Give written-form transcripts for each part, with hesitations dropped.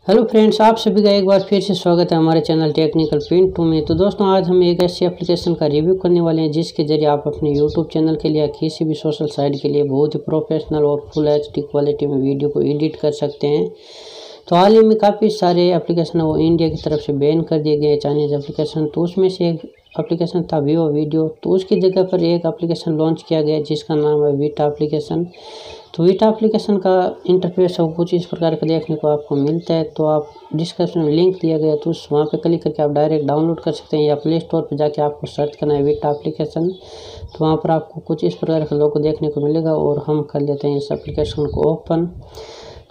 Hello friends, आप सभी का एक बार फिर से स्वागत है हमारे चैनल टेक्निकल पिंटू में। तो दोस्तों, आज हम एक ऐसी एप्लीकेशन का रिव्यू करने वाले हैं जिसके जरिए आप अपने यूट्यूब चैनल के लिए या किसी भी सोशल साइट के लिए बहुत ही प्रोफेशनल और फुल एचडी क्वालिटी में वीडियो को एडिट कर सकते हैं। तो हाल ही में काफ़ी सारे एप्लीकेशन वो इंडिया की तरफ से बैन कर दिए गए चाइनीज़ एप्लीकेशन। तो उसमें से एक एप्लीकेशन था वीवो वीडियो। तो उसकी जगह पर एक एप्लीकेशन लॉन्च किया गया जिसका नाम है वीटा एप्लीकेशन। तो वीटा एप्लीकेशन का इंटरफेस सब कुछ इस प्रकार का देखने को आपको मिलता है। तो आप डिस्क्रिप्शन में लिंक दिया गया तो वहाँ पे क्लिक करके आप डायरेक्ट डाउनलोड कर सकते हैं, या प्ले स्टोर पर जाके आपको सर्च करना है वीटा एप्लीकेशन। तो वहाँ पर आपको कुछ इस प्रकार का लोगो देखने को मिलेगा और हम कर लेते हैं इस एप्लीकेशन को ओपन।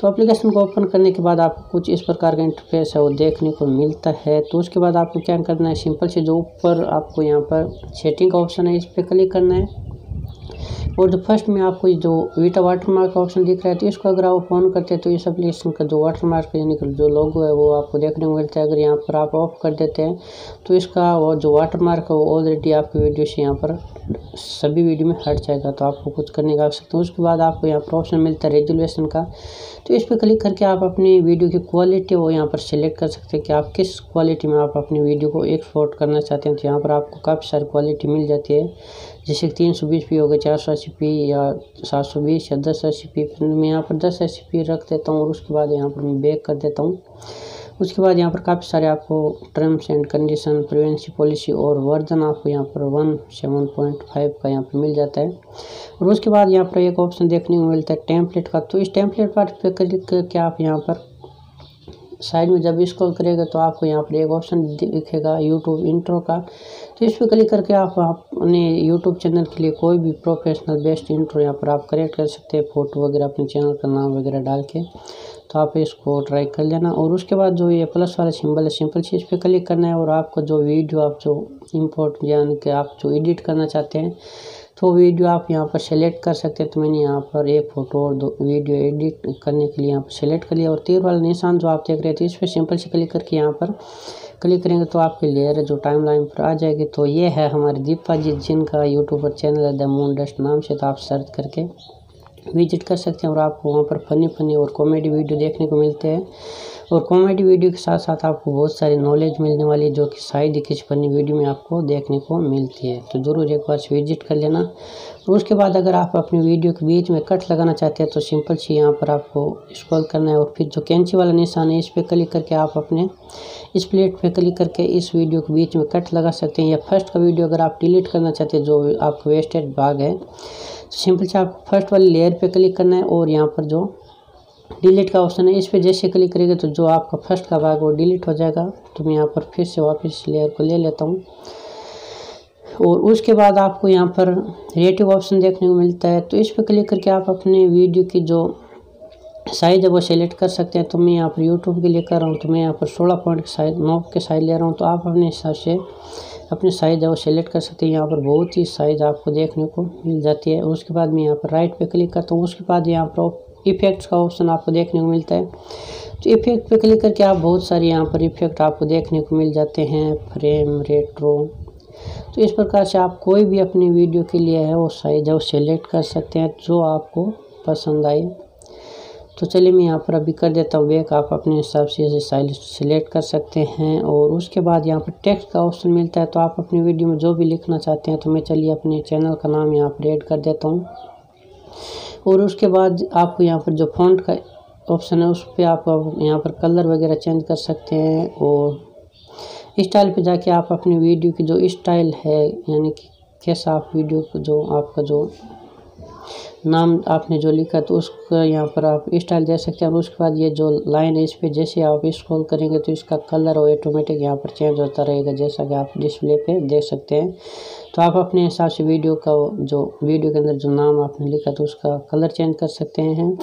तो एप्लीकेशन को ओपन करने के बाद आपको कुछ इस प्रकार का इंटरफेस है वो देखने को मिलता है। तो उसके बाद आपको क्या करना है, सिंपल से जो ऊपर आपको यहाँ पर सेटिंग का ऑप्शन है इस पर क्लिक करना है। और जो फर्स्ट में आपको जो वीटा वाटरमार्क का ऑप्शन दिख रहा है, तो इसको अगर आप ऑन करते हैं तो इस एप्लीकेशन का जो वाटरमार्क यानी कि जो लोगो है वो आपको देखने को मिलता है। अगर यहाँ पर आप ऑफ कर देते हैं तो इसका वो जो वाटरमार्क है वो ऑलरेडी आपकी वीडियो से यहाँ पर सभी वीडियो में हट जाएगा। तो आपको कुछ करने का आवश्यकता है। उसके बाद आपको यहाँ पर ऑप्शन मिलता है रेजोल्यूशन का। तो इस पर क्लिक करके आप अपनी वीडियो की क्वालिटी वो यहाँ पर सिलेक्ट कर सकते हैं कि आप किस क्वालिटी में आप अपनी वीडियो को एक्सपोर्ट करना चाहते हैं। तो यहाँ पर आपको काफ़ी सारी क्वालिटी मिल जाती है, जैसे 320p हो गया, 480p या 720 या 1080p। मैं यहाँ पर 1080p रख देता हूँ और उसके बाद यहाँ पर मैं बैक कर देता हूँ। उसके बाद यहाँ पर काफ़ी सारे आपको terms and condition, privacy policy और वर्जन आपको यहाँ पर 17.5 का यहाँ पर मिल जाता है। और उसके बाद यहाँ पर एक ऑप्शन देखने को मिलता है टेम्पलेट का। तो इस टेम्पलेट पर क्लिक करके आप यहाँ पर साइड में जब स्क्रॉल करेगा तो आपको यहाँ पर एक ऑप्शन दिखेगा यूट्यूब इंट्रो का। तो इस पर क्लिक करके आप अपने यूट्यूब चैनल के लिए कोई भी प्रोफेशनल बेस्ट इंट्रो यहाँ पर आप क्रिएट कर सकते हैं, फ़ोटो वगैरह अपने चैनल का नाम वगैरह डाल के। तो आप इसको ट्राई कर लेना। और उसके बाद जो ये प्लस वाला सिंबल है, सिंपल से इस पर क्लिक करना है और आपका जो वीडियो आप जो इंपोर्ट यानी कि आप जो एडिट करना चाहते हैं तो वीडियो आप यहाँ पर सेलेक्ट कर सकते हैं। तो मैंने यहाँ पर एक फ़ोटो और 2 वीडियो एडिट करने के लिए यहाँ पर सेलेक्ट कर लिया। और तीर वाला निशान जो आप देख रहे थे इस पर सिंपल से क्लिक करके यहाँ पर क्लिक करेंगे तो आपकी लेयर जो टाइमलाइन पर आ जाएगी। तो ये है हमारे दीपा जी, जिनका यूट्यूबर चैनल है द मून डस्ट नाम से। तो आप सर्च करके विजिट कर सकते हैं और आपको वहाँ पर फ़नी और कॉमेडी वीडियो देखने को मिलते हैं। और कॉमेडी वीडियो के साथ साथ आपको बहुत सारी नॉलेज मिलने वाली है जो कि शायद ही किसी फनी वीडियो में आपको देखने को मिलती है। तो ज़रूर एक बार विजिट कर लेना। और उसके बाद अगर आप अपनी वीडियो के बीच में कट लगाना चाहते हैं तो सिंपल से यहाँ पर आपको स्क्रॉल करना है और फिर जो कैंची वाला निशान है इस पर क्लिक करके आप अपने इस प्लेट पे क्लिक करके इस वीडियो के बीच में कट लगा सकते हैं। या फर्स्ट का वीडियो अगर आप डिलीट करना चाहते हैं जो आपका वेस्टेड भाग है, सिंपल से आप फर्स्ट वाली लेयर पे क्लिक करना है और यहाँ पर जो डिलीट का ऑप्शन है इस पर जैसे क्लिक करेंगे तो जो आपका फर्स्ट का भाग वो डिलीट हो जाएगा। तो मैं यहाँ पर फिर से वापस लेयर को ले लेता हूँ। और उसके बाद आपको यहाँ पर रेटिव ऑप्शन देखने को मिलता है। तो इस पर क्लिक करके आप अपने वीडियो की जो साइज़ है वो सेलेक्ट कर सकते हैं। तो मैं यहाँ पर यूट्यूब के लिए कर रहा हूँ तो मैं यहाँ पर 16 पॉइंट के साइज 9 के साइज ले रहा हूँ। तो आप अपने हिसाब से अपनी साइज़ है वो सेलेक्ट कर सकते हैं। यहाँ पर बहुत ही साइज़ आपको देखने को मिल जाती है। उसके बाद मैं यहाँ पर राइट पे क्लिक करता हूँ। उसके बाद यहाँ पर इफेक्ट्स का ऑप्शन आपको देखने को मिलता है। तो इफेक्ट पे क्लिक करके आप बहुत सारे यहाँ पर इफेक्ट आपको देखने को मिल जाते हैं, फ्रेम, रेट्रो। तो इस प्रकार से आप कोई भी अपनी वीडियो के लिए है वो साइज़ है वो सेलेक्ट कर सकते हैं जो आपको पसंद आए। तो चलिए मैं यहाँ पर अभी कर देता हूँ बैक। आप अपने हिसाब से इसे साइज सिलेक्ट कर सकते हैं। और उसके बाद यहाँ पर टेक्स्ट का ऑप्शन मिलता है। तो आप अपनी वीडियो में जो भी लिखना चाहते हैं तो मैं चलिए अपने चैनल का नाम यहाँ पर ऐड कर देता हूँ। और उसके बाद आपको यहाँ पर जो फ़ॉन्ट का ऑप्शन है उस पर आप यहाँ पर कलर वगैरह चेंज कर सकते हैं। और स्टाइल पे जाके आप अपनी वीडियो की जो स्टाइल है यानी कि कैसा आप वीडियो को जो आपका जो नाम आपने जो लिखा तो उसका यहाँ पर आप स्टाइल दे सकते हैं। और उसके बाद ये जो लाइन है इस पर जैसे आप स्क्रॉल करेंगे तो इसका कलर और ऑटोमेटिक यहाँ पर चेंज होता रहेगा, जैसा कि आप डिस्प्ले पे देख सकते हैं। तो आप अपने हिसाब से वीडियो का जो वीडियो के अंदर जो नाम आपने लिखा तो उसका कलर चेंज कर सकते हैं।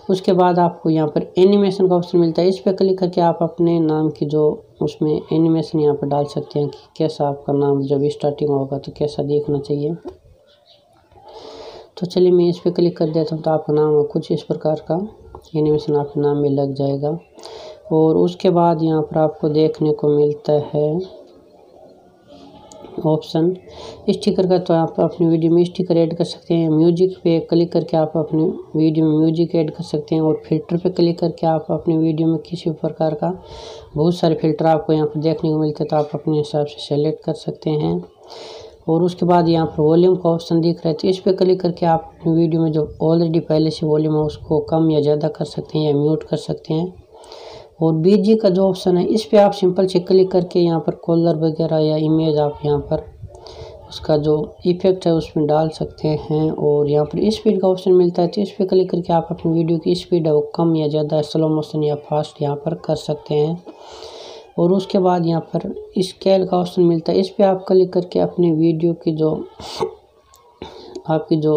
उसके बाद आपको यहाँ पर एनिमेशन का ऑप्शन मिलता है। इस पर क्लिक करके आप अपने नाम की जो उसमें एनिमेशन यहाँ पर डाल सकते हैं कि कैसा आपका नाम जब स्टार्टिंग होगा तो कैसा दिखना चाहिए। तो चलिए मैं इस पर क्लिक कर देता हूँ। तो आपका नाम कुछ इस प्रकार का एनिमेशन आपके नाम में लग जाएगा। और उसके बाद यहाँ पर आपको देखने को मिलता है ऑप्शन स्टिकर का, तो आप अपनी वीडियो में स्टिकर ऐड कर सकते हैं। म्यूजिक पे क्लिक करके आप अपनी वीडियो में म्यूजिक ऐड कर सकते हैं। और फिल्टर पे क्लिक करके आप अपनी वीडियो में किसी भी प्रकार का बहुत सारे फिल्टर आपको यहाँ पर देखने को मिलते हैं, तो आप अपने हिसाब से सेलेक्ट कर सकते हैं। और उसके बाद यहाँ पर वॉल्यूम का ऑप्शन दिख रहा है, तो इस पर क्लिक करके आप अपनी वीडियो में जो ऑलरेडी पहले से वॉल्यूम है उसको कम या ज़्यादा कर सकते हैं या म्यूट कर सकते हैं। और बीजी का जो ऑप्शन है इस पर आप सिंपल से क्लिक करके यहाँ पर कलर वगैरह या इमेज आप यहाँ पर उसका जो इफेक्ट है उसमें डाल सकते हैं। और यहाँ पर स्पीड का ऑप्शन मिलता है, तो इस पर क्लिक करके आप अपनी वीडियो की स्पीड है वो कम या ज़्यादा स्लो मोशन या फास्ट यहाँ पर कर सकते हैं। और उसके बाद यहाँ पर स्केल का ऑप्शन मिलता है, इस पर आप क्लिक करके अपनी वीडियो की जो आपकी जो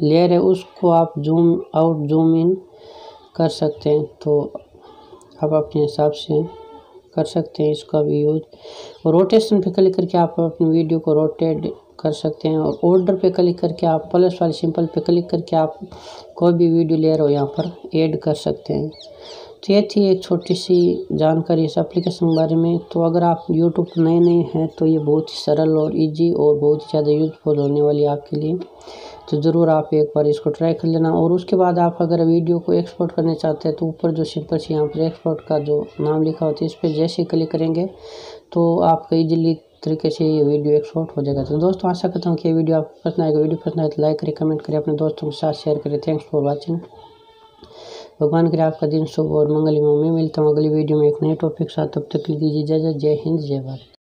लेयर है उसको आप जूम आउट जूम इन कर सकते हैं, तो आप अपने हिसाब से कर सकते हैं इसका भी यूज। और रोटेशन पे क्लिक करके आप अपनी वीडियो को रोटेट कर सकते हैं। और ऑर्डर पे क्लिक करके आप प्लस वाले सिंपल पे क्लिक करके आप कोई भी वीडियो लेयर हो यहाँ पर ऐड कर सकते हैं। तो ये थी एक छोटी सी जानकारी इस एप्लीकेशन के बारे में। तो अगर आप यूट्यूब पर नए हैं तो ये बहुत ही सरल और ईजी और बहुत ही ज़्यादा यूजफुल होने वाली है आपके लिए, तो ज़रूर आप एक बार इसको ट्राई कर लेना। और उसके बाद आप अगर वीडियो को एक्सपोर्ट करना चाहते हैं तो ऊपर जो सिंपल से यहाँ पर एक्सपोर्ट का जो नाम लिखा होता है इस पर जैसे क्लिक करेंगे तो आपका ईजिली तरीके से ये वीडियो एक्सपोर्ट हो जाएगा। तो दोस्तों आशा करता हूँ कि ये वीडियो आपको पसंद आएगा। वीडियो पसंद आए तो लाइक करें, कमेंट करें, अपने दोस्तों के साथ शेयर करें। Thanks for watching. भगवान करे आपका दिन शुभ और मंगलमय। मैं मिलता हूँ अगली वीडियो में एक नए टॉपिक के साथ, तब तक के लिए दीजिए इजाज़त। जय हिंद, जय भारत।